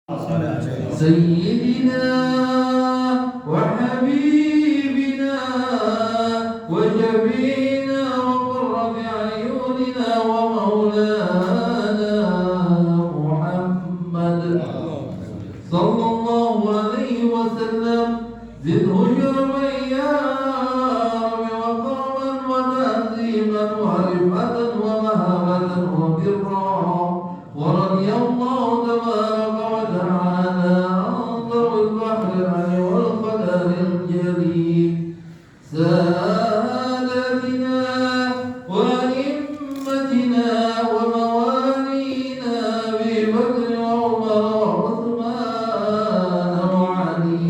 سيدنا وحبيبنا وشفينا وقرة أعيننا ومولانا محمد صلى الله عليه وسلم زده شرفا يا رب وكرما وتعظيما ورفعة ومهابة وبرا ورضي الله تبارك وتعالى عن ذوي البحر والقدر الجليل سادتنا وأئمتنا وموالينا أبي بكر وعمر وعثمان وعلي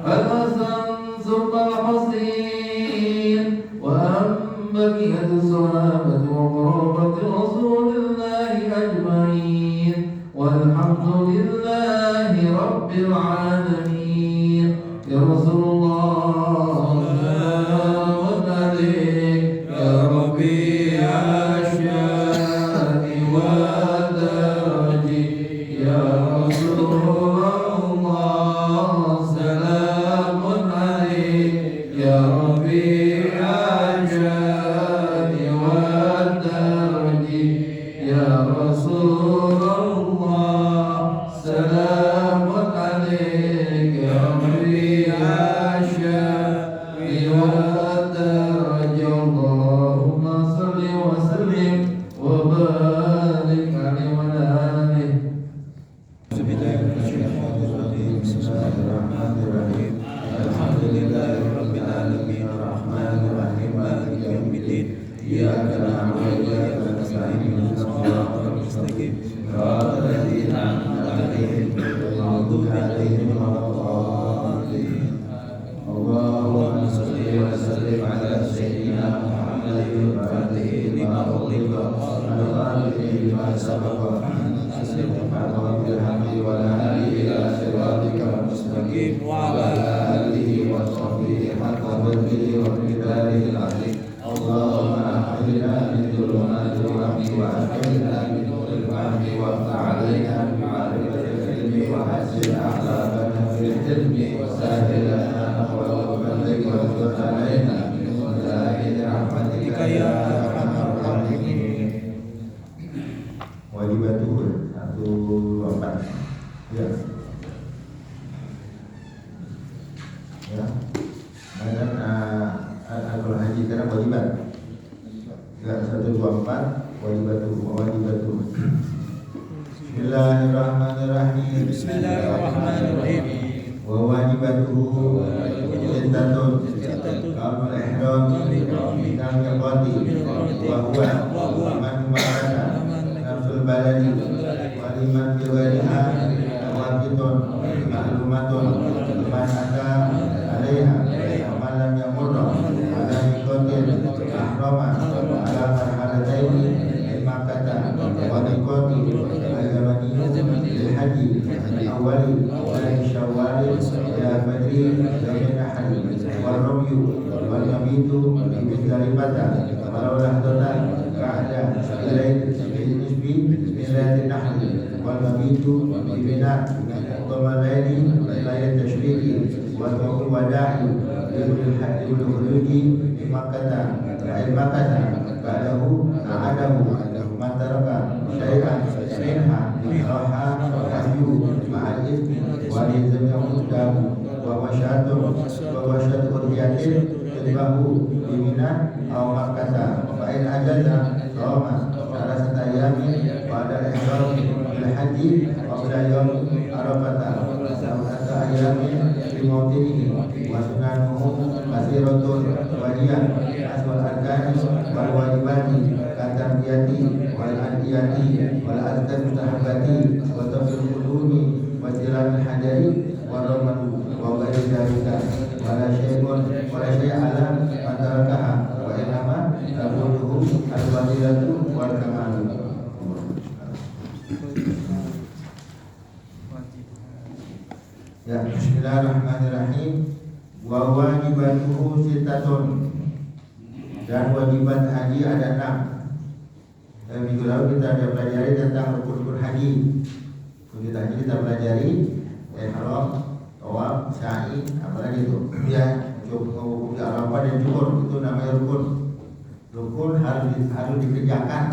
الحسن ثم الحسين وأنبياء الصحابة وقرابة رسول الله أجمعين والحمد لله رب العالمين يا رسول الله سلام عليك يا ربيع الشان والدرج يا رسول الله سلام عليك يا ربيع الشان والدرج يا رسول الله سلام عليك يا ربيع الشان والدرج اللهم صل وسلم وبارك عليه وعلى آله. Bismillahirrahmanirrahim. Alhamdulillahirabbil alamin arrahmanir rahim maliki yaumiddin. Iyyaka na'budu wa iyyaka nasta'in ihdinas siratal mustaqim. Siratal ladzina an'amta 'alaihim ghairil maghdubi 'alaihim waladdallin. Allahumma shalli wa sallim 'ala sayyidina Muhammadin al-Fatih lima ughliqa wal khatimi lima sabaqa nasrul haqqi bil haqqi wa la hadi ila siratikal mustaqim wa ala alihi wa sahbihi haqqa qadrihi wa miqdarihi al-'azim. Allahumma akhrijna min dhulumatil wahmi wa akhrijna min nuril fahmi wa ta'alaina bi ma'rifatil ilmi wa hasil akhlaqana fil ilmi wa sahil lana wa baligh wa tub alaina min mudahil rahmatika ya arhamar rahimin. Wajibatul 124 ya. Ya. Kemudian al-Qur'an haji karena wajibat. Enggak 124 wajibatuh. Bismillahirrahmanirrahim. Bismillahirrahmanirrahim. Wa wajibatuhu sittatun. Qaulul ihram minal miqati wa huwa man marada nafsul baladi wa liman bi ghairiha waqitun ma'lumatun man ata 'alaiha wa lam yamurra 'ala miqatin ahrama 'ala marhalataini Makkah wa miqati al-zamani lil haji awali dari Syawal ila Badri dari Nahl wal Ramyu wal Mabitu bi Muzdalifah walau lahdatan ka'ada ilaih nisbi milatin Nahl wal Mabitu bi Mina Qamalaini layat tashriki wal wada'i bil hajji wal khuruji di Makkah ay Makkah ba'dahu a'adahu man taraka syai'an minha raha haju ma'al ismi wa lizam yamudahu wa wasyadu urhiyatin tibahu bimina aw Makkah fa in ajaza roma ala satayami wa ada ihram bil haji wa bila yawm arafata sa'ata ayami fi mawtinihi wa sunanuhu kasiratun wajiyah aswal arkani wal wajibati katarbiyati wal adiyati wal azkar mustahabati wa tafsir quluni wa jiramil hajari wa ramadu wa ghairi dhalika wala syai'ala mantarakaha wa inama tabuduhu al-wadilatu wal kamalu. Ya, bismillahirrahmanirrahim. Wa wajibatuhu sittatun. Dan wajibat haji ada 6. Minggu lalu kita ada pelajari tentang rukun-rukun haji. Begitu aja kita pelajari ihram, tawaf, sa'i, apalagi itu ya, cukup Arafah dan Juhur itu namanya rukun. Rukun harus dikerjakan,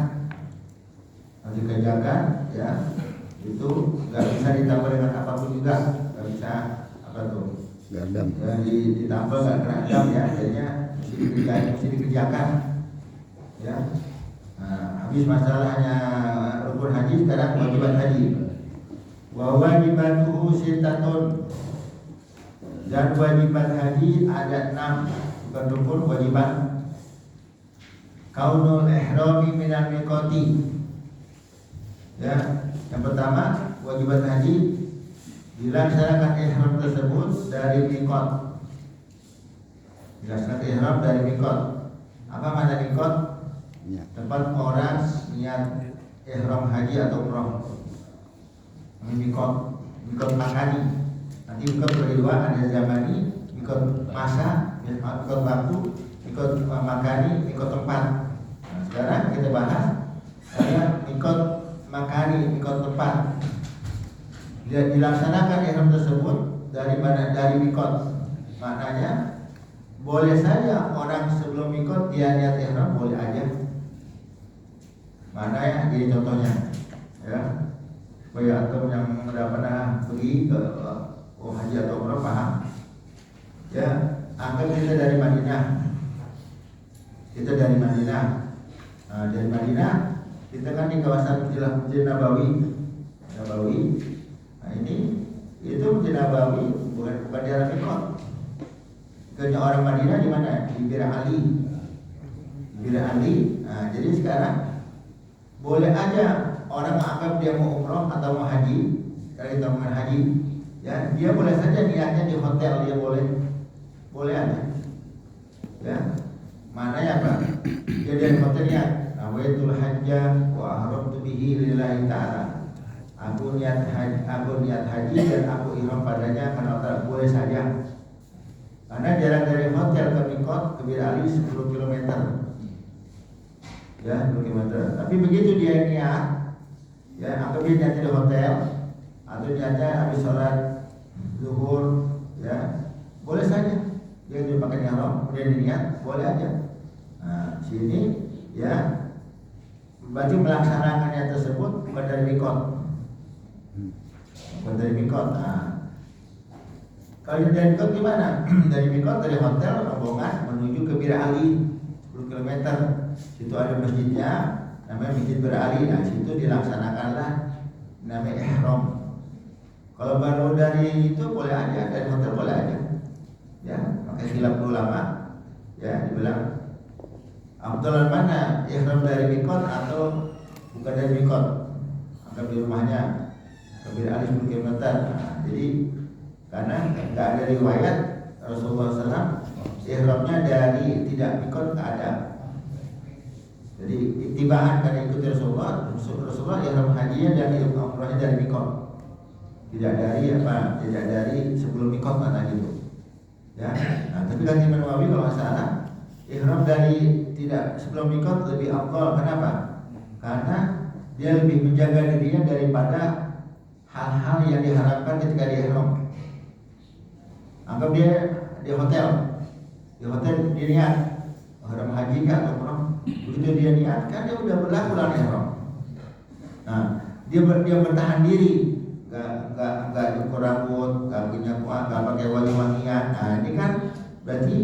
ya. Itu nggak bisa ditambah dengan apapun juga, nggak bisa apa tuh. Gadam. Ya, ditambah nggak kena adam ya, jadinya mesti dikerjakan. Ya. Nah, habis masalahnya rukun haji, sekarang wajibat haji. Wa wajibatuhu sittatun, dan wajibat haji ada 6, bukan rukun, wajibat. Kaunul ihrami minal miqati. Ya, yang pertama wajibat haji dilaksanakan ihram tersebut dari miqat. Dilaksanakan ihram dari miqat. Apa makna miqat? Ya. Tempat orang niat ihram haji atau umrah. Miqat makani. Nanti miqat bagi dua, ada zamani, miqat masa, miqat waktu, miqat makani, miqat tempat. Nah, sekarang kita bahas ada miqat makani, miqat tempat. Dia dilaksanakan ihram tersebut dari mana? Dari miqat. Maknanya boleh saja orang sebelum miqat dia niat ihram, boleh aja. Mana ya? Jadi contohnya, ya, supaya antum yang sudah pernah pergi ke haji atau umrah paham. Ya, anggap kita dari Madinah. Nah, dari Madinah kita kan di kawasan Masjid Nabawi. Nah, ini itu Masjid Nabawi bukan di arah miqat. Kerja orang Madinah di mana? Di Bir Ali. Nah, jadi sekarang boleh aja orang anggap dia mau umroh atau mau haji, kalau kita mau haji, ya dia boleh saja niatnya di hotel, dia boleh aja, ya. Mana ya Pak? Dia dari hotelnya, nawaitul hajjah wa ahramtu bihi lillahi ta'ala. Aku niat haji dan aku ihram padanya karena Allah, boleh saja. Karena jarak dari hotel ke miqat ke Bir Ali 10 km. Ya, 10 km. Tapi begitu dia niat, ya anggap dia niatnya di hotel atau niatnya habis sholat zuhur, ya boleh saja dia pakai ihram, kemudian niat, boleh aja. Nah, sini ya berarti melaksanakannya tersebut bukan dari miqat. Nah, kalau dari miqat gimana? Dari miqat, dari hotel rombongan menuju ke Bir Ali 10 km. Situ ada masjidnya, namanya Masjid Bir Ali. Nah, situ dilaksanakanlah namanya ihram. Kalau baru dari itu boleh aja, dari hotel boleh aja. Ya, pakai khilaf ulama. Ya, dibilang afdalan mana? Ihram dari miqat atau bukan dari miqat? Anggap di rumahnya ke Bir Ali 10 km. Nah, jadi karena nggak ada riwayat Rasulullah SAW ihramnya dari tidak miqat, nggak ada. Jadi itibaan karena ikuti Rasulullah ihram hajinya dan umrahnya dari miqat. Tidak dari sebelum miqat mana gitu. Ya. Nah, tapi kata Imam Nawawi kalau nggak salah ihram dari tidak sebelum miqat lebih afdal. Kenapa? Karena dia lebih menjaga dirinya daripada hal-hal yang diharapkan ketika dia ihram. Anggap dia di hotel dia niat ihram haji atau umrah. Begitu dia niat, kan dia udah berlaku dalam ihram. Nah, dia bertahan diri, nggak cukur rambut, nggak punya kuat, nggak pakai wangi-wangian. Nah, ini kan berarti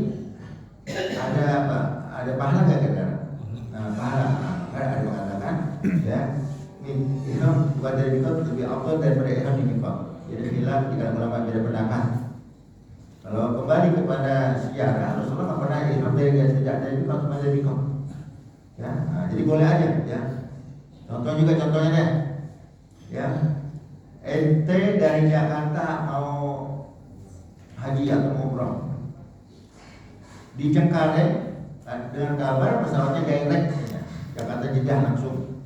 ada apa? Ada pahala nggak kira? Nah, pahala. Kan ada mengatakan, ya, ihram bukan dari miqat lebih afdal daripada ihram di miqat. Jadi khilaf di kalangan ulama beda pendapat. Kalau kembali kepada sejarah, Rasulullah nggak pernah ihram dari miqat, cuma dari miqat. Ya, nah, jadi boleh aja, ya. Contohnya deh, ya. Ente dari Jakarta mau haji atau umrah di Cengkareng dengan kabar pesawatnya direct, ya. Jakarta Jeddah langsung,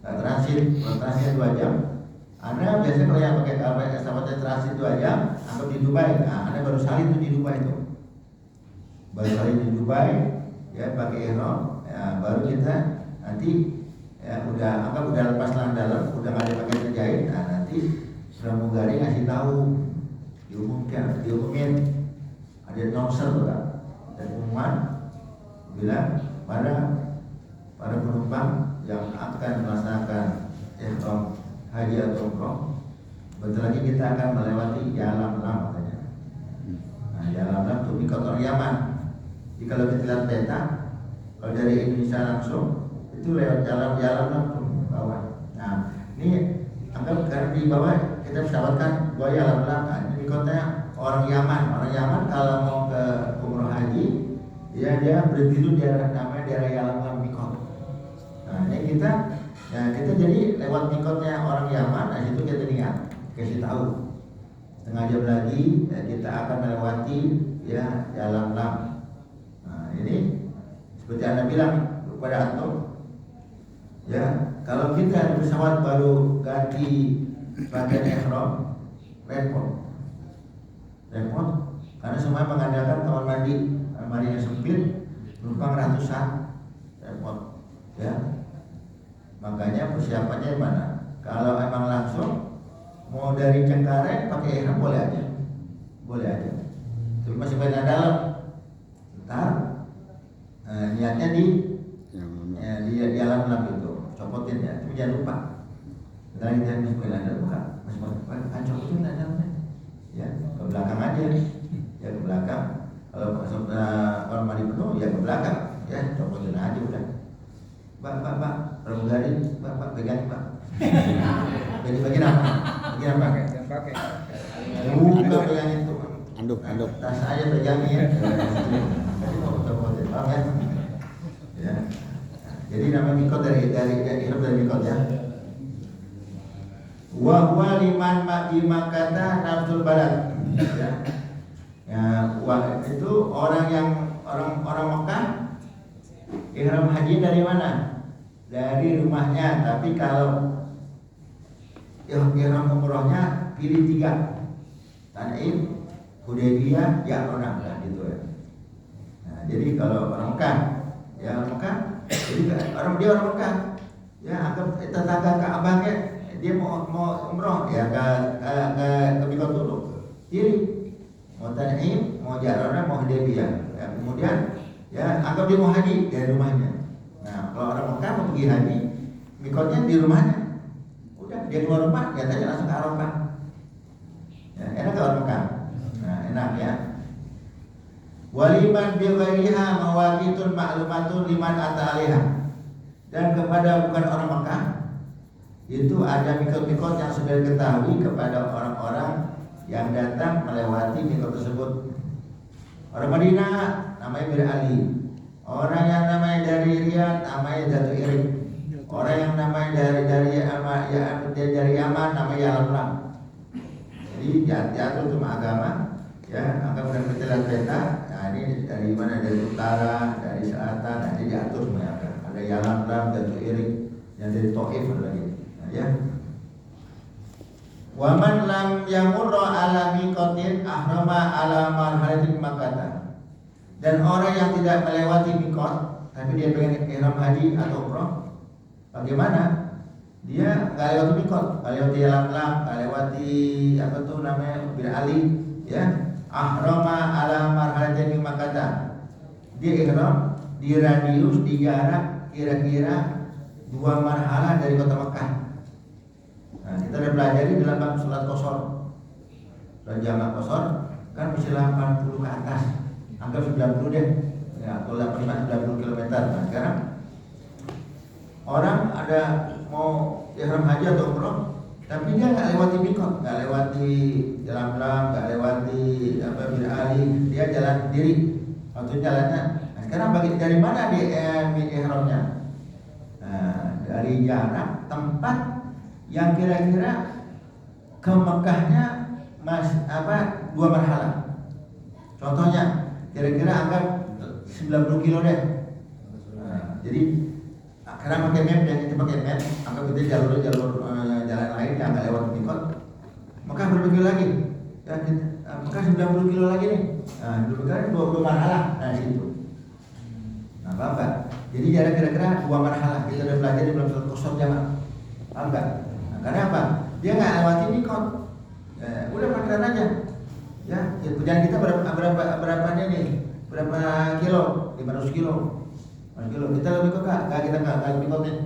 transit 2 jam. Anda biasanya kalau yang pakai kabar pesawatnya transit 2 jam, atau di Dubai, nah Anda baru salin tuh di Dubai tuh, ya pakai ihram. Ya, baru kita nanti ya udah lepas lang dalam, udah nggak ada pakai terjahit. Nah, nanti nanti pramugari ngasih tahu, diumumin ada announcer kan, dan pengumuman bilang pada penumpang yang akan melaksanakan ihram haji atau umroh, bentar lagi kita akan melewati Yalam Lam katanya. Nah, Yalam Lam itu mikot orang Yaman. Jadi kalau kita lihat peta, kalau dari Indonesia langsung itu lewat Yalam Lam tuh bawah. Nah, ini anggap karena di bawah kita pesawatkan bahwa Yalam Lam. Nah, ini mikotnya orang Yaman. Orang Yaman kalau mau ke umroh haji, dia berhenti dulu namanya daerah Yalam Lam mikot. Nah, ini kita jadi lewat mikotnya orang Yaman. Nah, itu kita niat kasih tahu setengah jam lagi kita akan melewati Yalam Lam. Nah, ini seperti Anda bilang kepada antum, kalau kita di pesawat baru ganti pakaian ihram, repot karena semua mengandalkan kamar mandi yang sempit, penumpang ratusan, repot makanya persiapannya mana? Kalau emang langsung mau dari Cengkareng pakai ihram boleh aja, tapi masih banyak dalam. Ntar niatnya di Yalam Lam itu copotin ya, tapi jangan lupa. Ntar kita masih banyak buka, masih banyak copotin dalamnya, ke belakang aja, ke belakang. Kalau mandi penuh ya ke belakang, copotin aja udah. Pak, pramugari, Pak, pegang Pak. Bagian apa? Pakai. Buka pegang itu. Anduk. Tas saya pegangin ya. Jadi mau copotin, paham ya? Jadi nama mikot dari mikot ya. Wa huwa liman bimakata nafsul balad. Itu orang Mekah ihram haji dari mana? Dari rumahnya. Tapi kalau ihram umrohnya pilih 3. Tan'im, Hudaybiyah, Ya'rona gitu ya. Nah, jadi kalau orang Mekah, jadi orang Mekah, anggap tetangga Ka'bahnya dia mau umroh ke mikot dulu. Pilih mau Tan'im, mau Ya'rona, mau Hudaybiyah. Kemudian anggap dia mau haji dari rumahnya. Nah, kalau orang Mekah mau pergi haji, mikotnya di rumahnya. Udah dia keluar rumah, dia tanya langsung ke Arafah. Enak ke orang Mekah. Nah, enak ya. Waliman bi ghairiha mawaqitun ma'lumatun liman ata 'alaiha. Dan kepada bukan orang Mekah, itu ada mikot-mikot yang sudah diketahui kepada orang-orang yang datang melewati mikot tersebut. Orang Madinah namanya Bir Ali. Orang yang namanya dari Riyadh namanya Datu Irik. Orang yang namanya dari Yaman namanya Yalam Lam. Jadi diatur cuma agama, anggap dengan kita lihat peta. Nah, ini dari mana? Dari utara, dari selatan. Nah, ini diatur semuanya. Ada Yalam Lam, Datu Irik, yang dari Taif ada lagi. Nah, Waman lam yamurra ala miqatin ahrama ala marhalatin Makkah. Dan orang yang tidak melewati mikot, tapi dia pengen ihram haji atau umroh, bagaimana? Dia nggak lewati mikot, nggak lewati Yalam Lam, nggak lewati Bir Ali, ahrama ala marhalatin Makkah. Dia ihram di radius, di jarak kira-kira 2 marhalah dari kota Mekah. Nah, kita udah pelajari dalam bab sholat qashar. Sholat jamak qashar kan mesti 80 ke atas. Anggap 90 deh. Atau 85-90 km. Nah, sekarang orang ada mau ihram haji atau umroh, tapi dia nggak lewati mikot, nggak lewati Yalam Lam, nggak lewati Bir Ali, dia jalan sendiri. Atau jalannya. Nah, sekarang dari mana dia ihramnya? Nah, dari jarak tempat yang kira-kira ke Mekahnya 2 marhalah. Contohnya kira-kira anggap 90 kilo deh. Nah, jadi karena pakai map, dan kita pakai map, anggap itu jalur jalan lain yang nggak lewat mikot. Mekah berapa kilo lagi? Mekah 90 kilo lagi nih. Nah, dulu kan 20 marhalah. Nah, situ. Nah, paham nggak? Jadi jarak kira-kira 2 marhalah. Kita udah pelajari belum satu kosong jamak. Paham nggak? Karena apa? dia nggak lewati mikot. Udah parkiran aja. Ya, perjalanan kita berapa nih? Berapa kilo? 500 kilo. 500 kilo. Kita lebih kok nggak kita nggak mikotin.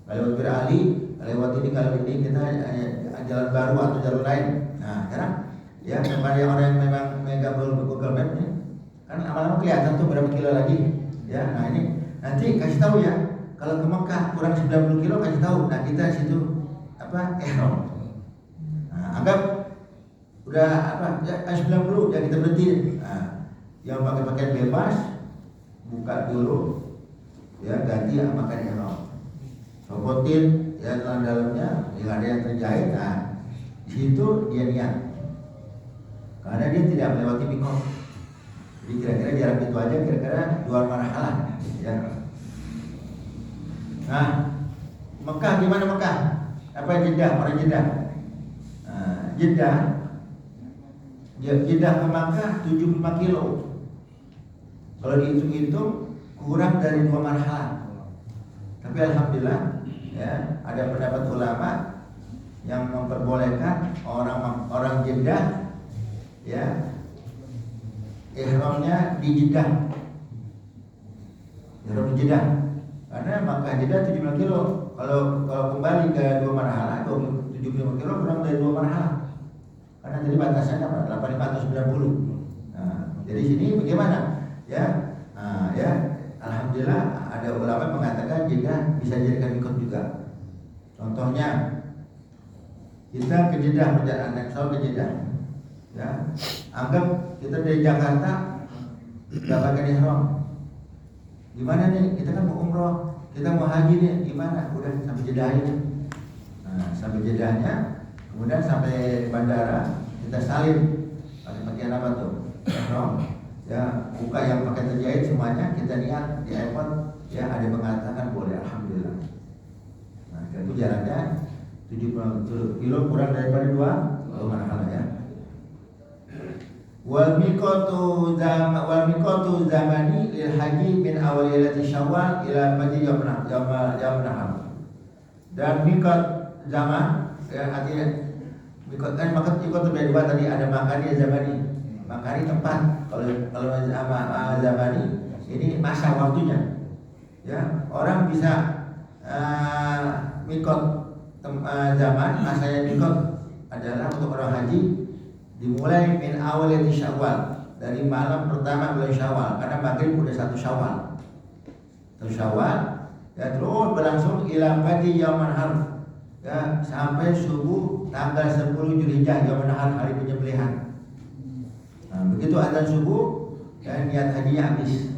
Kalau lewat berali, kalau ini kita jalan baru atau jalur lain. Nah, sekarang ya kembali orang yang memang megang Google Map nih, kan lama-lama kelihatan tuh berapa kilo lagi. Ya, nah ini nanti kasih tahu ya. Kalau ke Mekah kurang 90 kilo kasih tahu. Nah kita situ ihram. Nah, anggap udah ya 90 ya kita berhenti. Nah, yang pakai pakaian bebas buka dulu ya ganti pakai ihram. Sopotin ya dalamnya yang ada yang terjahit. Nah di situ dia niat karena dia tidak melewati mikot. Jadi kira-kira jarak itu aja kira-kira 2 marhalah ya. Nah Mekah gimana Mekah? Apa Jeddah? Orang Jeddah. Jeddah ke Mekah 75 kilo. Kalau dihitung-hitung kurang dari 2 marhalah. Tapi alhamdulillah ya ada pendapat ulama yang memperbolehkan orang Jeddah ya ihramnya di Jeddah. Ihram di Jeddah. Karena Makkah Jeddah 75 kilo. Kalau kembali ke 2 marhalah 75 kilo kurang dari 2 marhalah. Karena tadi batasannya 85 atau 90. Nah, jadi sini bagaimana? Ya. Nah, ya alhamdulillah ada ulama mengatakan Jeddah bisa dijadikan mikot juga. Contohnya kita ke Jeddah perjalanan ke Jeddah. Ya. Anggap kita dari Jakarta nggak pakai ihram. Gimana nih? Kita kan mau umroh, kita mau haji nih. Gimana? Udah sampai Jeddah aja. Nah, sampai Jeddahnya, kemudian sampai bandara kita salin pakai pakaian apa tuh? Ihram. Ya, buka yang pakai terjahit semuanya kita niat di airport. Ya, ada mengatakan boleh, alhamdulillah. Nah, itu jaraknya 70 kilo kurang daripada 2 marhalah ya. Wal miqatu zamani lil haji min awal lailati Syawal ila fajr yaum nahar. Dan miqat zaman ya artinya miqat kan miqat terbeda dua tadi, ada makani zamani. Makani tempat. Kalau zamani ini masa waktunya. Ya, orang bisa miqat zaman, masanya miqat adalah untuk orang haji dimulai min awal di Syawal, dari malam pertama bulan Syawal, karena maghrib udah 1 Syawal. 1 Syawal ya terus berlangsung ila fajr yauman har ya sampai subuh tanggal 10 Zulhijjah yauman har, hari penyembelihan. Nah, begitu azan subuh ya niat hajinya habis.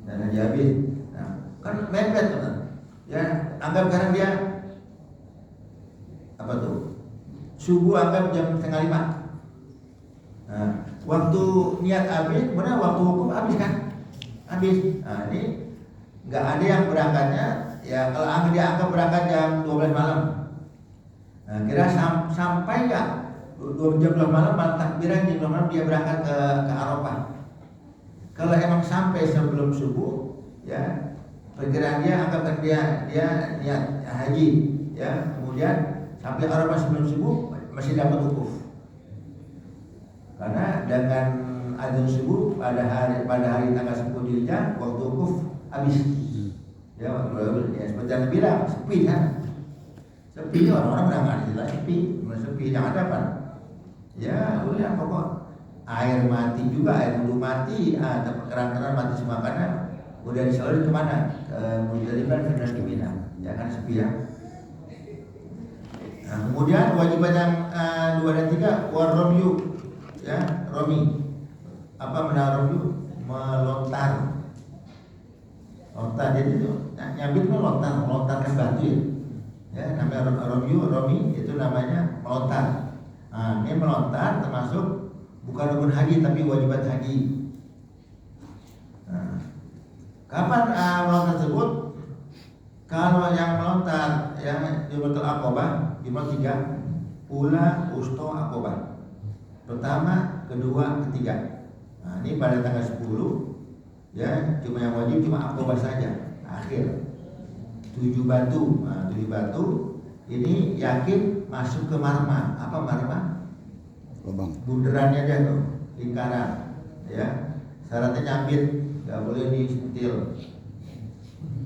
Dan haji habis. Nah, kan mepet kan. Ya, anggap sekarang dia apa tuh? Subuh anggap jam 4:30. Nah, waktu niat habis, kemudian waktu hukum habis kan? Habis. Nah, ini nggak ada yang berangkatnya ya kalau dia anggap berangkat jam 12 malam. Nah, kira sampai ya 12 malam takbiran jam 12 malam dia berangkat ke Arafah. Kalau emang sampai sebelum subuh ya perkiraan dia anggap dia niat haji ya, kemudian sampai Arafah sebelum subuh masih dapat wukuf. Karena dengan azan subuh pada hari tanggal 10 Zulhijjah waktu wukuf habis. Ya, seperti yang bilang sepi kan. Sepi orang-orang berangkat jelas sepi, jangan ada apa. Ya, udah pokok air mati juga, air wudhu mati, keran-keran mati semua karena udah disalur kemana? Ke Muzdalifah dan Mina. Ya kan sepi ya. Nah, kemudian kewajiban yang 2 dan 3 warromyu ya, romi. Apa menaromyu? Melontar. Lontar jadi itu nyambit itu melontarkan batu ya. Ya, namanya romi itu namanya melontar. Nah, ini melontar termasuk bukan rukun haji tapi wajibat haji. Nah, kapan melontar tersebut? Kalau yang melontar yang Jumratul Aqabah Jumlah 3 Ula, Usto, Aqabah. Pertama, kedua, ketiga. Nah, ini pada tanggal 10 ya, cuma yang wajib cuma Aqabah saja. Akhir 7 batu. Nah, 7 batu ini yakin masuk ke marma. Apa marma? Lubang. Bunderannya dia tuh, lingkaran, ya. Syaratnya nyambit, nggak boleh disentil.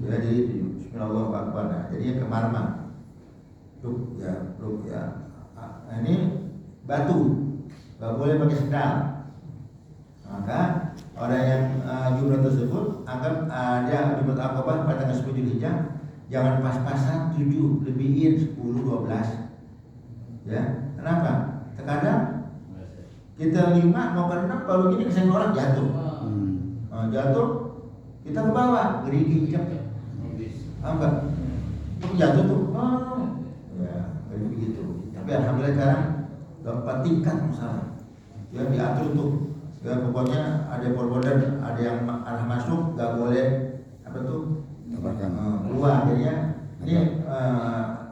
Ya, jadi Bismillahirrahmanirrahim. Nah, jadi ke marma. Pluk ya. Nah, ini batu, nggak boleh pakai sendal. Maka orang yang jumlah tersebut anggap dia jumlah Aqabah pada tanggal 10 Dzulhijjah, jangan pas-pasan 7, lebihin 10, 12. Ya, kenapa? Terkadang kita 5 mau ke 6 baru gini kesenggol orang jatuh. Jatuh kita ke bawah, gerigi jam. Enggak. Jatuh tuh. Ya, kayak begitu. Tapi alhamdulillah sekarang dapat tingkat masalah. Ya diatur tuh. Ya pokoknya ada border, ada yang arah masuk nggak boleh apa tuh keluar, jadinya ini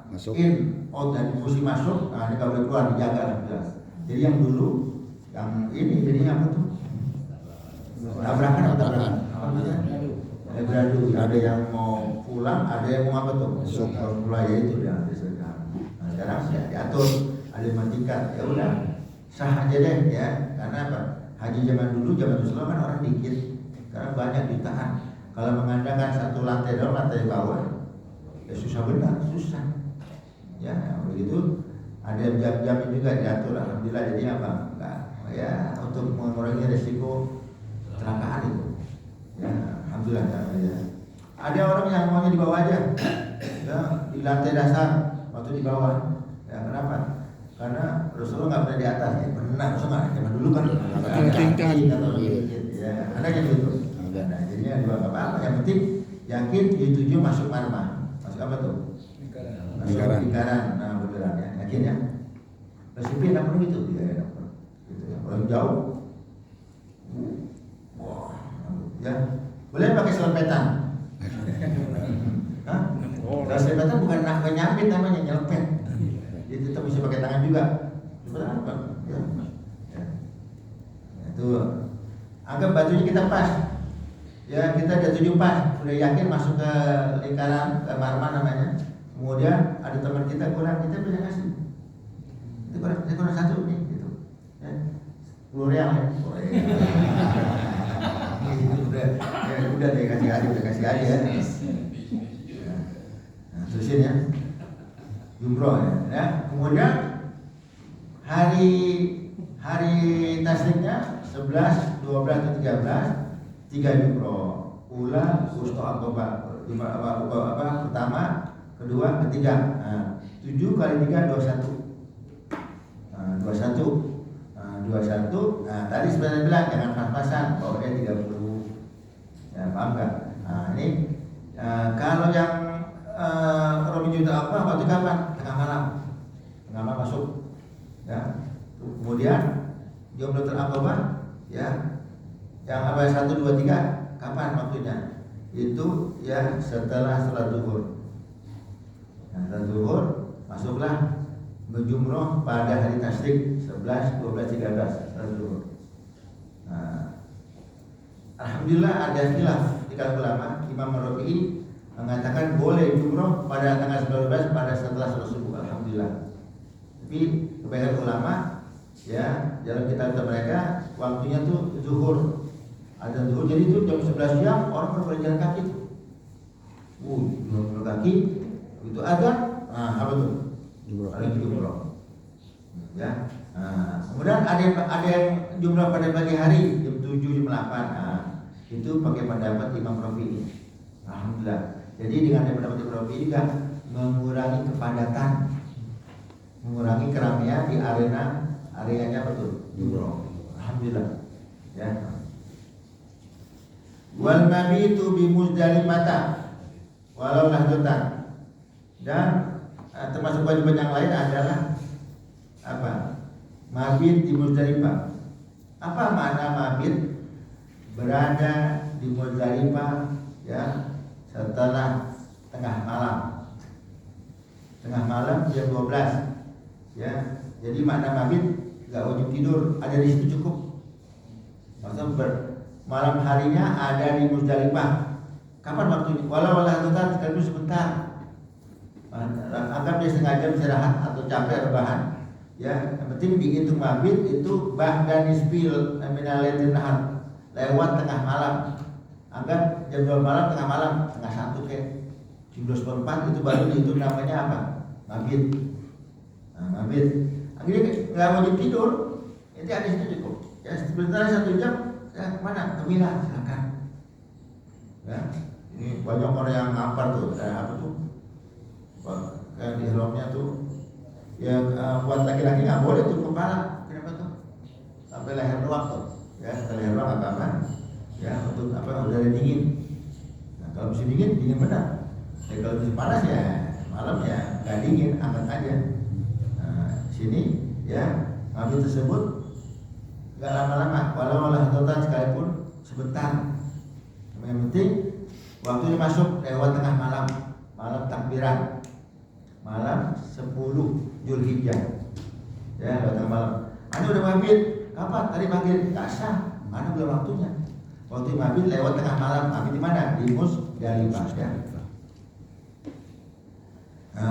masuk in out dan fungsi masuk, nah ini nggak boleh keluar, dijaga lah jelas. Jadi yang dulu yang ini jadinya apa tuh tabrakan atau tabrakan apa namanya beradu, ada yang mau pulang, ada yang mau apa tuh masuk mulai itu ya. Nah, sekarang ya diatur, ada yang tingkat, ya udah sah aja deh ya, karena apa? Haji zaman dulu, zaman Rasulullah kan orang dikit, sekarang banyak jutaan. Kalau mengandalkan satu lantai dalam, lantai bawah, ya susah benar, susah. Ya begitu. Ada yang jam-jam juga diatur, alhamdulillah. Jadi apa? Enggak, ya untuk mengurangi resiko kecelakaan itu. Ya alhamdulillah. Ya. Ada orang yang maunya di bawah aja, ya, di lantai dasar, waktu di bawah. Ya kenapa? Karena Rasulullah nggak pernah di atas, ya pernah Rasulullah zaman dulu kan tingkat. Ya ada yang gitu. Nah jadinya dua apa-apa, yang penting yakin dituju masuk marma, masuk apa tuh? Masuk lingkaran, nah beneran ya, yakin ya. Resipin apa gitu, ya gitu ya. Kalau jauh, wah, ya boleh pakai selempetan. Hah? Kalau selempetan bukan nyambit namanya, nyelepet. Dia tetap bisa pakai tangan juga. Sebenarnya apa? Ya. Itu anggap bajunya kita pas. Ya kita ada 7 pas, sudah yakin masuk ke lingkaran ke marma namanya. Kemudian ada teman kita kurang, kita bisa kasih. Itu kurang 1 nih, gitu. Ya. 10 real ya. Udah deh kasih aja, ya. Nah, terusin ya. Jumroh ya. Kemudian hari tasriknya 11, 12 atau 13 3 jumroh. Ula, usta Aqabah. Pertama, kedua, ketiga. Nah, 7 kali 3 21. 21. Nah, tadi sebenarnya bilang jangan pas-pasan, bawahnya 30. Ya, paham enggak? Nah, ini kalau yang Robi juta apa waktu kapan? Tengah malam masuk ya. Kemudian jumlah terangkabah ya, yang apa 1, 2, 3 kapan waktunya? Itu ya setelah sholat zuhur. Nah, sholat zuhur masuklah berjumroh pada hari tasyrik 11, 12, 13 sholat zuhur. Nah, alhamdulillah ada khilaf di kalangan ulama. Imam Rafi'i mengatakan boleh jumroh pada tanggal 19 pada setelah sholat subuh, alhamdulillah. Tapi kebanyakan ulama ya dalam kitab mereka waktunya tuh zuhur, ada zuhur, jadi itu jam 11 siang orang baru boleh jalan kaki tuh. Jalan kaki itu ada, nah apa tuh? Jumroh. Ya. Nah, kemudian ada yang jumroh pada pagi hari jam 7, jam 8. Nah, itu pakai pendapat Imam Rafi'i. Alhamdulillah. Jadi dengan pendapat Imam Rafi'i juga mengurangi kepadatan, mengurangi keramaian di areanya betul. Jumroh. Alhamdulillah. Ya. Wal mabitu bi Muzdalifah walau lahdutan. Dan termasuk kewajiban yang lain adalah apa? Mabit di Muzdalifah. Apa makna mabit? Berada di Muzdalifah ya setelah tengah malam jam 12 ya. Jadi makna mabit nggak wajib tidur, ada di situ cukup. Maksudnya malam harinya ada di Muzdalifah. Kapan waktunya? Walau sekaligus sebentar. Anggap dia setengah jam istirahat atau capek rebahan. Ya, yang penting dihitung mabit itu ba'da nisfil minal lailin nahar, lewat tengah malam. Anggap jam 2 malam, tengah malam, tengah 1 kayak jam 12.04 itu baru dihitung namanya apa? Mabit. Nah, mabit. Akhirnya nggak wajib tidur, itu ada situ cukup. Ya sebentar 1 jam, ya kemana? Ke Mina, silakan. Ya, ini banyak orang yang ngapar tuh, apa tuh? Kayak di ihramnya tuh. Ya buat laki-laki nggak boleh tuh kepala, kenapa tuh? Sampai leher doang tuh, ya sampai leher doang nggak apa-apa. Ya untuk apa? Udara dingin. Nah kalau musim dingin benar. Kalau musim panas ya malam ya nggak dingin, angkat aja. Nah sini ya mabit tersebut nggak lama-lama, walau olah total sekalipun sebentar. Yang penting waktunya masuk lewat tengah malam, malam takbiran. Malam 10 Zulhijjah. Ya, lewat malam. Anda udah mabit, kapan? Tadi maghrib, tak sah. Mana belum waktunya? Waktu mabit lewat tengah malam. Mabit di mana? Di Musdalifah. Ya.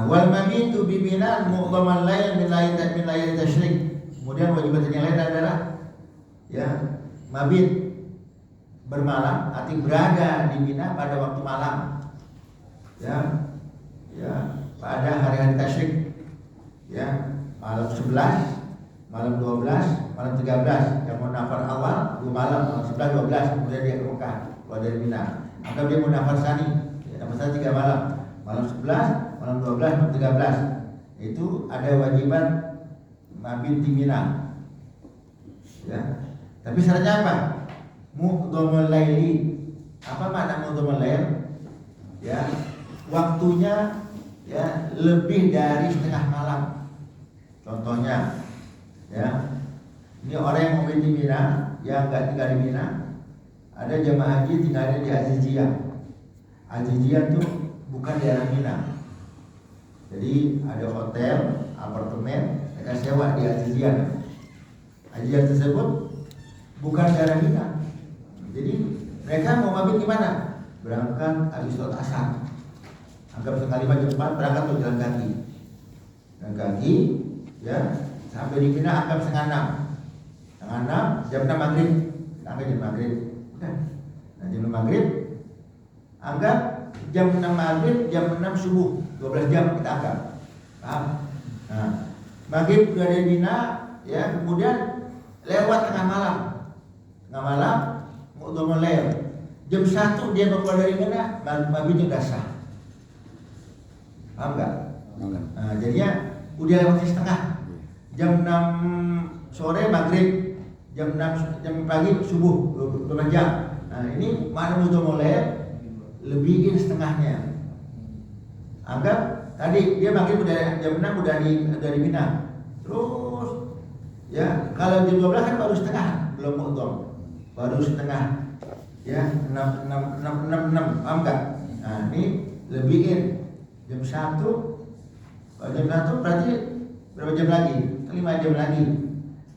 Wal mabitu bi Mina mu'dhamal lail min lail tasyrik. Kemudian wajibat yang lain adalah ya, mabit bermalam, arti berada di Mina pada waktu malam. Ya. Ya. Pada hari-hari tasyrik, ya malam 11, malam 12, malam 13 yang mau nafar awal 2 malam, malam 11, 12 kemudian dia ke Mekah keluar dari Mina. Atau dia mau nafar sani, ya, nafar sani 3 malam, malam 11, malam 12, malam 13 itu ada wajiban mabit di Mina. Ya, tapi syaratnya apa? Mu'dhamul laili. Apa makna mu'dhamul lail? Ya, waktunya ya lebih dari setengah malam. Contohnya ya, ini orang yang mau di Mina, yang nggak tinggal di Mina, ada jemaah haji tinggalnya di Aziziyah. Aziziyah itu bukan daerah Mina, jadi ada hotel, apartemen mereka sewa di Aziziyah. Aziziyah tersebut bukan daerah Mina, jadi mereka mau mabit di mana? Berangkat habis sholat asar. Anggap setengah 5 jam 4 berangkat tuh jalan kaki. Jalan kaki ya sampai di Mina anggap setengah 6. Setengah 6 jam 6 maghrib. Anggap jam maghrib. Udah. Nah jam 6 maghrib anggap jam 6 maghrib, jam 6 subuh 12 jam kita anggap. Paham? Nah maghrib udah di Mina ya, kemudian lewat tengah malam. Tengah malam mu'dhamul lail. Jam 1 dia keluar dari Mina, maghribnya udah sah. Paham nggak? Nah, jadinya udah lewat setengah. Jam 6 sore maghrib, jam 6 jam pagi subuh 12 jam. Nah ini mana mu'dhamul lail lebihin setengahnya. Anggap tadi dia maghrib udah jam 6 udah di Mina. Terus ya kalau jam 12 kan baru setengah, belum mu'dham. Baru setengah. Ya 6, paham nggak? Nah ini lebihin. Jam 1, kalau jam 1 berarti berapa jam lagi? 5 jam lagi,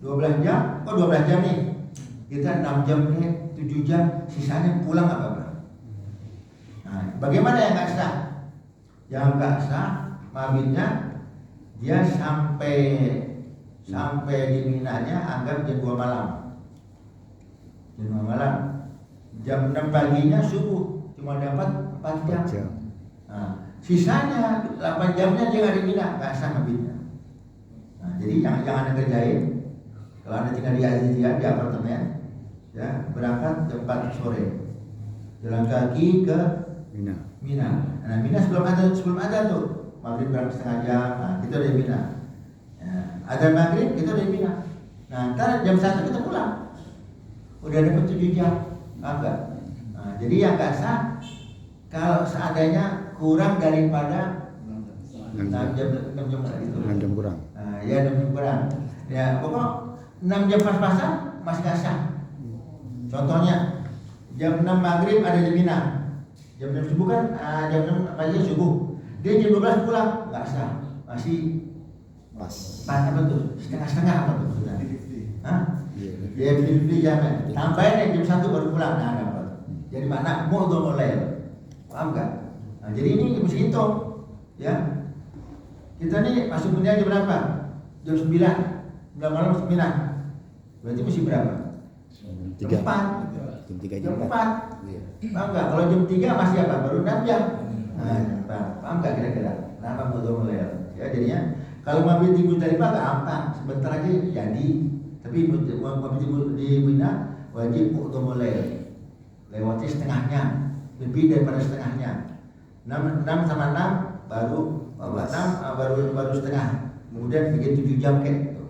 12 jam, 12 jam nih. Kita 6 jam nih, 7 jam, sisanya pulang apa-apa. Nah, bagaimana yang nggak sah? Yang nggak sah, mabitnya dia sampai di Minanya anggap jam 2 malam. Jam 2 malam. Jam 6 paginya subuh, cuma dapat 4 jam. Nah, sisanya 8 jamnya dia nggak di Mina, nggak sah mabitnya. Nah, jadi jangan Anda kerjain. Kalau Anda tinggal di Aziziyah di apartemen, ya berangkat jam 4 sore, jalan kaki ke Mina. Nah Mina sebelum ada tuh maghrib berangkat setengah jam, nah kita udah di Mina. Ya, ada maghrib kita udah di Mina. Nah ntar jam 1 kita pulang, udah dapat 7 jam, enggak. Nah, jadi yang nggak sah kalau seandainya kurang daripada 6 jam itu. 6 jam kurang. Nah, ya 6 jam kurang. Ya, pokok 6 jam pas-pasan masih nggak sah. Contohnya jam 6 maghrib ada di Mina. Jam 6 subuh kan, jam 6 pagi subuh. Dia jam 12 pulang, nggak sah. Masih pas apa tuh? Setengah-setengah apa tuh? Hah? Dia beli jamnya. Tambahin jam 1 baru pulang. Nah, dapat. Jadi mana mu'dhamul lail. Paham nggak? Nah, jadi ini mesti hitung, ya. Kita nih masuk Mina jam berapa? Jam 9. Jam malam masuk Mina. Berarti mesti berapa? Jam 4. Jam 3 Jam jam 4. Iya. Paham nggak? Kalau jam 3 masih apa? Baru 6 jam. Nah, paham nggak kira-kira? Kenapa Qadhamul Lail? Ya jadinya kalau mabit di Muzdalifah gampang, sebentar aja jadi. Tapi mabit di Mina wajib Qadhamul Lail. Lewati setengahnya, lebih daripada setengahnya. 6 sama 6 baru 6 baru setengah. Kemudian bikin 7 jam kayak gitu.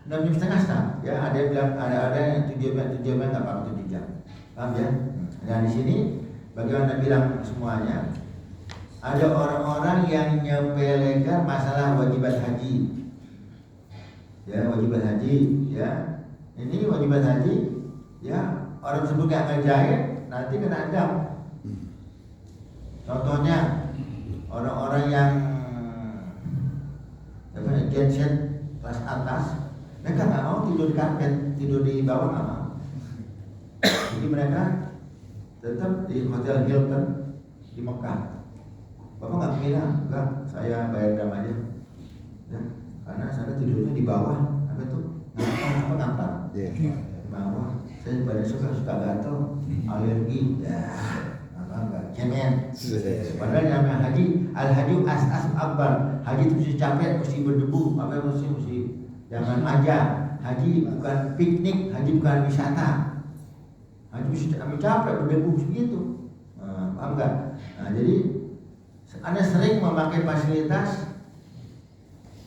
6 jam setengah sah. Ya, ada yang bilang ada yang 7 jam enggak apa 7 jam. Paham ya? Nah, di sini bagaimana bilang semuanya? Ada orang-orang yang menyepelekan masalah wajibat haji. Ya, wajibat haji, ya. Ini wajibat haji, ya. Orang tersebut nggak ngerjain, nanti kena dam. Contohnya orang-orang yang genset kelas atas, mereka nggak mau tidur di karpet, tidur di bawah nggak mau. Jadi mereka tetap di Hotel Hilton di Mekah. Bapak nggak mengira, enggak, saya bayar dam aja. Ya, karena saya tidurnya di bawah, apa tuh? Ngampar. Di bawah. Saya badan suka gatal, alergi, ya, apa enggak, cemen. Padahal namanya haji, al-haji as akbar. Haji itu mesti capek, mesti berdebu, apa mesti jangan aja. Haji bukan piknik, haji bukan wisata. Haji mesti capek, berdebu begitu. Paham enggak? Nah, jadi Anda sering memakai fasilitas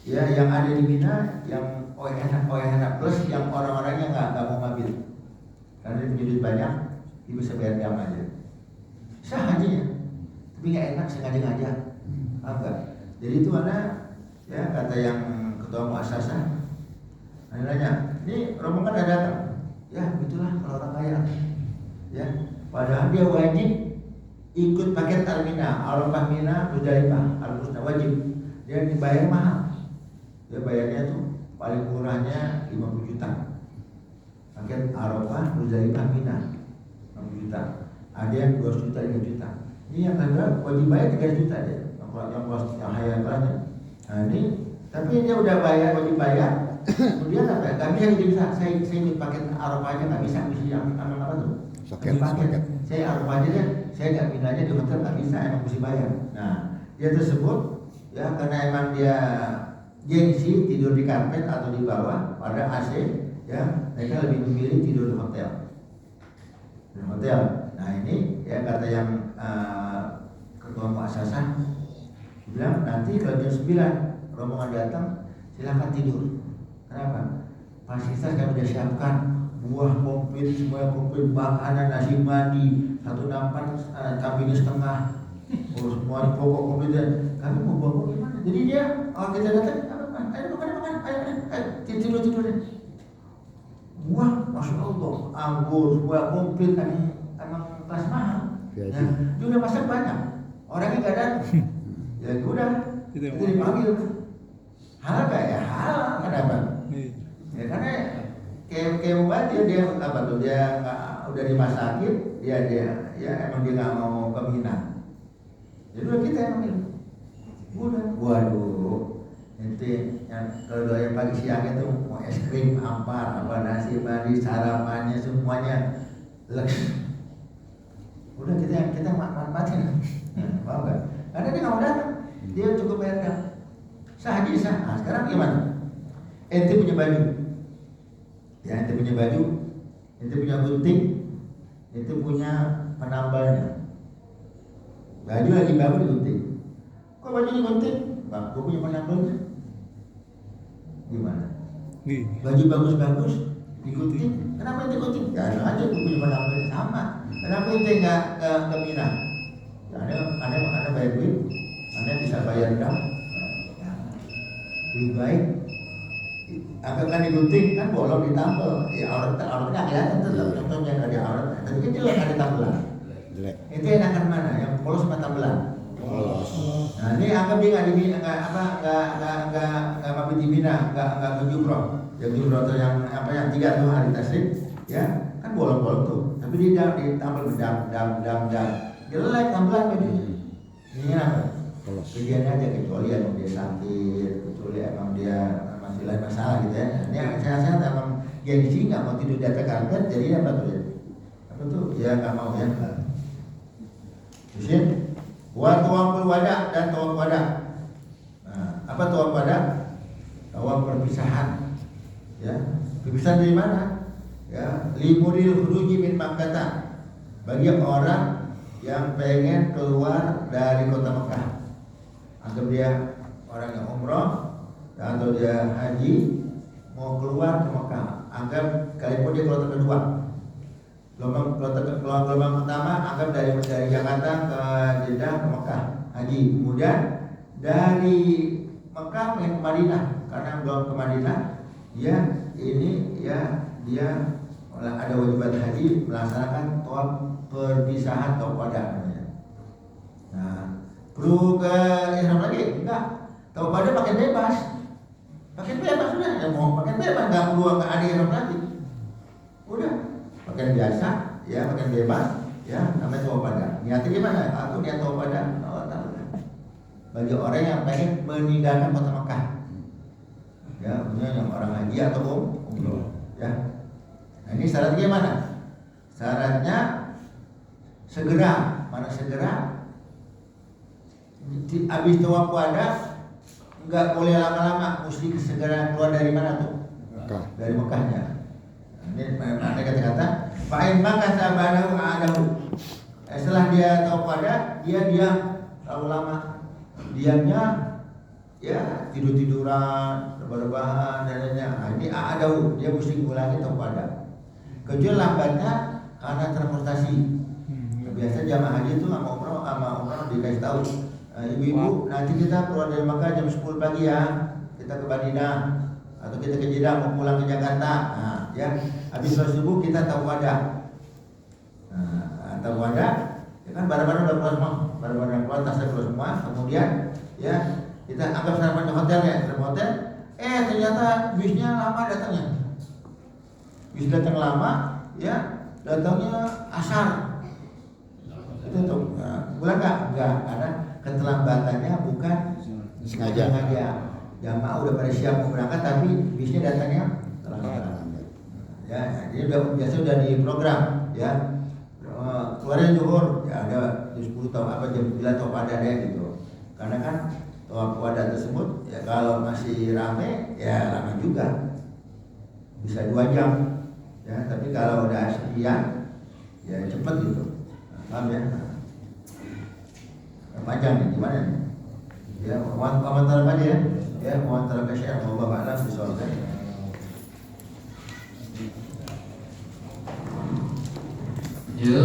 ya yang ada di Mina, yang enak plus yang orang-orangnya nggak mau ngambil. Karena penjudut banyak, dia bisa bayar jam aja. Sah hajinya, tapi nggak enak sengaja-ngaja. Paham nggak? Jadi itu mana ya kata yang ketua muassasah. Ada nanya, ini rombongan ada datang. Ya begitulah kalau orang kaya. Ya, padahal dia wajib ikut paket Al-Mina, Arafah Mina, Muzdalifah, Al-Musna wajib. Dia dibayar mahal. Dia bayarnya tuh paling murahnya 50 juta. Paket Arafah, Muzdalifah, Mina 60 juta. Ada yang 2 juta, 3 juta. Ini yang kedua wajib bayar 3 juta dia. Yang high kelasnya. Nah ini, tapi dia udah bayar, wajib bayar. Kemudian apa? Gak bisa gitu bisa. Saya ikut paket Arafah aja nggak bisa. Mesti yang apa tuh? Paket. Saya Arafah aja deh. Saya nggak pindah di hotel nggak bisa. Emang mesti bayar. Nah dia tersebut ya karena emang dia gengsi tidur di karpet atau di bawah pada AC. Ya, mereka lebih memilih tidur di hotel. Di hotel. Nah ini ya kata yang ketua muassasah bilang nanti kalau jam 9 rombongan datang silakan tidur. Kenapa? Fasilitas kami sudah siapkan buah komplit, semua komplit, makanan, nasi mandi, satu nampan kambingnya setengah, semua pokok komplit. Kami mau bawa gimana? Jadi dia kita datang, ayo makan, ayo tidur deh. Buah, masya Allah, anggur, buah komplit, emang kelas mahal. Nah, dia udah masak banyak, orangnya nggak datang. Ya udah, itu dipanggil. Halal gak ya? Halal, kenapa? Ya karena kayak obat dia apa tuh? Dia udah dimasakin, dia ya emang dia nggak mau ke Mina. Jadi udah kita yang panggil. Udah, waduh. Nanti yang kalau doain pagi siang itu mau es krim, ampar, apa nasi mandi, sarapannya semuanya leks. Udah kita manfaatin, paham nggak? Karena dia nggak mau datang, dia cukup bayar kan. Sah haji sah. Nah sekarang gimana? Ente punya baju, ya ente punya baju, ente punya gunting, ente punya penambalnya. Baju lagi bagus digunting. Kok baju digunting? Bang, gue punya penambalnya. Gimana? Baju bagus-bagus digunting. Kenapa ente gunting? Ya aja gue punya penambalnya sama. Kenapa ente nggak ke Mina? Ya, anda bayar duit, anda bisa bayar dam. Ya, lebih baik. Angkatkan digunting kan bolong ditambal. Ya auratnya kelihatan tetap contohnya dari aurat. Tapi kan jelas ada tambelan. Itu enakan mana? Yang polos sama tambelan? Polos. Nah ini anggap dia nggak mabit di Mina, nggak ke jumroh. Yang jumroh atau yang 3 tuh hari tasrik, ya kan bolong-bolong tuh. Tapi dia ditambal dam. Jelek tambelan bajunya. Ini apa? Polos. Kerjanya aja, kecuali emang dia sakit, kecuali emang dia masih lain masalah gitu ya. Ini yang sehat-sehat emang gengsi nggak mau tidur di atas karpet, jadi apa tuh ya? Apa tuh? Ya nggak mau ya. Terus tawaful wada dan tawaf wada. Nah, apa tawaf wada? Tawaf perpisahan. Ya, perpisahan dari mana? Ya, limuril khuruji min Makkah. Bagi orang yang pengen keluar dari kota Mekah. Anggap dia orang yang umroh atau dia haji mau keluar ke Mekah. Anggap kali pun dia kloter kedua. Gelombang pertama anggap dari Jakarta ke Jeddah ke Mekah haji. Kemudian dari Mekah main ke Madinah, karena belum ke Madinah, ya ini ya dia ada wajiban haji melaksanakan tawaf perpisahan atau wada namanya. Nah, perlu ke ihram lagi? Enggak. Tawaf wada pakai bebas. Pakai bebas sudah, ya mau pakai bebas enggak perlu ke ada ihram lagi. Udah, pakai biasa, ya pakai bebas, ya namanya tawaf wada. Niatnya gimana? Aku niat tawaf wada. Oh, tahu. Bagi orang yang pengen meninggalkan kota Mekah. Ya, punya yang orang haji atau umroh, ya. Nah, ini syaratnya gimana? Syaratnya segera, mana segera? Habis tawaf wada nggak boleh lama-lama, mesti segera keluar dari mana tuh? Mekah. Dari Mekahnya. Ini ada kata-kata fa'in maka sabanahu adahu. Setelah dia tawaf wada, dia diam terlalu lama. Diamnya ya tidur-tiduran, rebah-rebahan dan lainnya. Nah, ini adahu, dia mesti ngulangi tawaf wada. Kecuali lambatnya karena transportasi. Biasa jamaah haji itu sama umroh dikasih tahu, ibu-ibu nanti kita keluar dari Makkah jam 10 pagi ya, kita ke Madinah atau kita ke Jeddah mau pulang ke Jakarta. Nah, ya habis sholat subuh kita tawaf wada. Nah, tawaf wada, ya kan barang-barang udah keluar semua, barang-barang keluar, tasnya keluar semua. Kemudian ya kita anggap sarapan di hotel ya, di hotel. Ternyata bisnya lama datangnya. Bis datang lama, ya datangnya asar. Itu tuh, bulan enggak, karena keterlambatannya bukan sengaja. Jamaah udah pada siap mau berangkat, tapi bisnya datangnya terlambat. Ya, jadi biasa udah di program, ya. Keluarnya zuhur, ya ada jam 10 atau apa jam 9 atau pada deh gitu. Karena kan tawaf wada tersebut, ya kalau masih rame, ya lama juga, bisa 2 jam. Ya, tapi kalau udah sekian, ya cepet gitu. Paham ya? Panjang nih, gimana nih? Ya, komentar aja ya. Ya, komentar ke Syekh Allah Ba'alam disoalkan. Ya